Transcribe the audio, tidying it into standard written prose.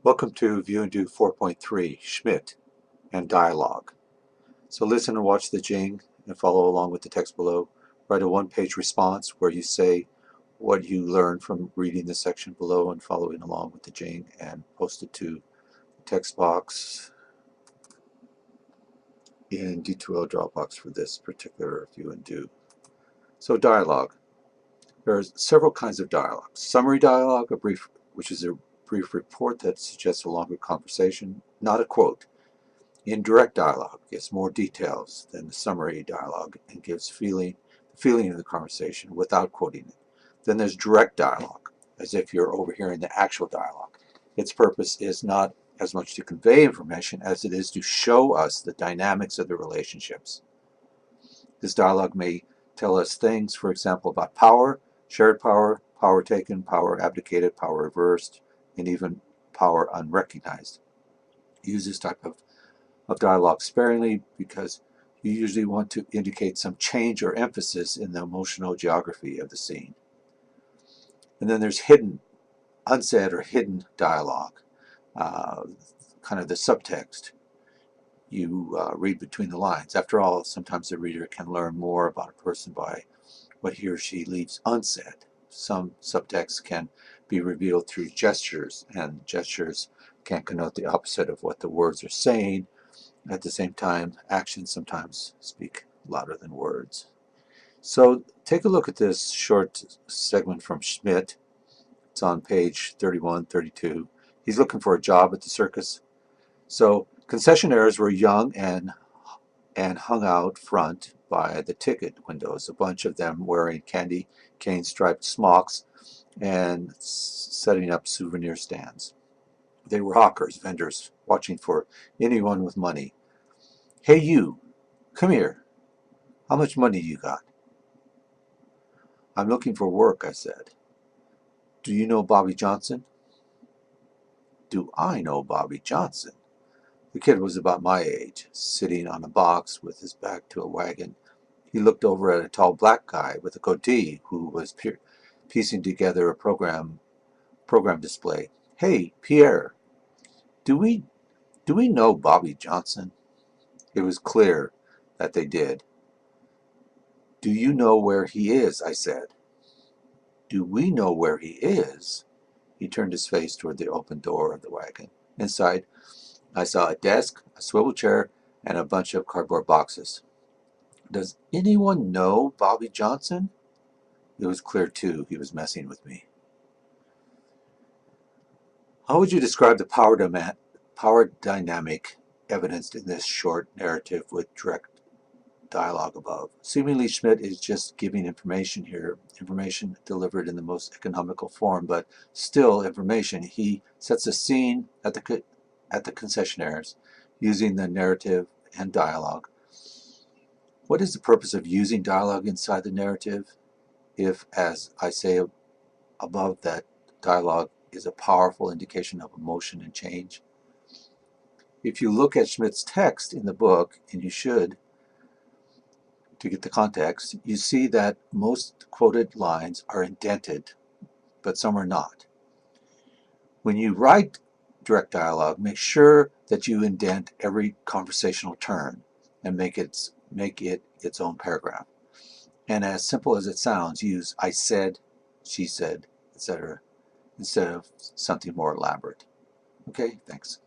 Welcome to View and Do 4.3, Schmitt and Dialogue. So listen and watch the Jing and follow along with the text below. Write a one-page response where you say what you learned from reading the section below and following along with the Jing, and post it to the text box in D2L Dropbox for this particular View and Do. So dialogue. There are several kinds of dialogue. Summary dialogue, which is a brief report that suggests a longer conversation, not a quote. Indirect dialogue gives more details than the summary dialogue and gives the feeling of the conversation without quoting it. Then there's direct dialogue, as if you're overhearing the actual dialogue. Its purpose is not as much to convey information as it is to show us the dynamics of the relationships. This dialogue may tell us things, for example, about power, shared power, power taken, power abdicated, power reversed, and even power unrecognized. Use this type of dialogue sparingly because you usually want to indicate some change or emphasis in the emotional geography of the scene. And then there's hidden, unsaid or hidden dialogue, kind of the subtext. You read between the lines. After all, sometimes the reader can learn more about a person by what he or she leaves unsaid. Some subtext can be revealed through gestures, and gestures can connote the opposite of what the words are saying. At the same time, actions sometimes speak louder than words. So take a look at this short segment from Schmitt. It's on page 31, 32. He's looking for a job at the circus. So concessionaires were young and hung out front by the ticket windows, a bunch of them wearing candy cane striped smocks and setting up souvenir stands. They were hawkers, vendors, watching for anyone with money. Hey you, come here. How much money you got? I'm looking for work, I said. Do you know Bobby Johnson? Do I know Bobby Johnson? The kid was about my age, sitting on a box with his back to a wagon. He looked over at a tall black guy with a goatee who was piecing together a program display. Hey, Pierre, do we know Bobby Johnson? It was clear that they did. Do you know where he is? I said. Do we know where he is? He turned his face toward the open door of the wagon. Inside, I saw a desk, a swivel chair, and a bunch of cardboard boxes. Does anyone know Bobby Johnson? It was clear, too, he was messing with me. How would you describe the power dynamic evidenced in this short narrative with direct dialogue above? Seemingly, Schmitt is just giving information here, information delivered in the most economical form, but still information. He sets a scene at the concessionaires using the narrative and dialogue. What is the purpose of using dialogue inside the narrative if, as I say above, that dialogue is a powerful indication of emotion and change? If you look at Schmitt's text in the book, and you should, to get the context, you see that most quoted lines are indented, but some are not. When you write direct dialogue, make sure that you indent every conversational turn and make it its own paragraph. And as simple as it sounds, use I said, she said, etc., instead of something more elaborate. Okay, thanks.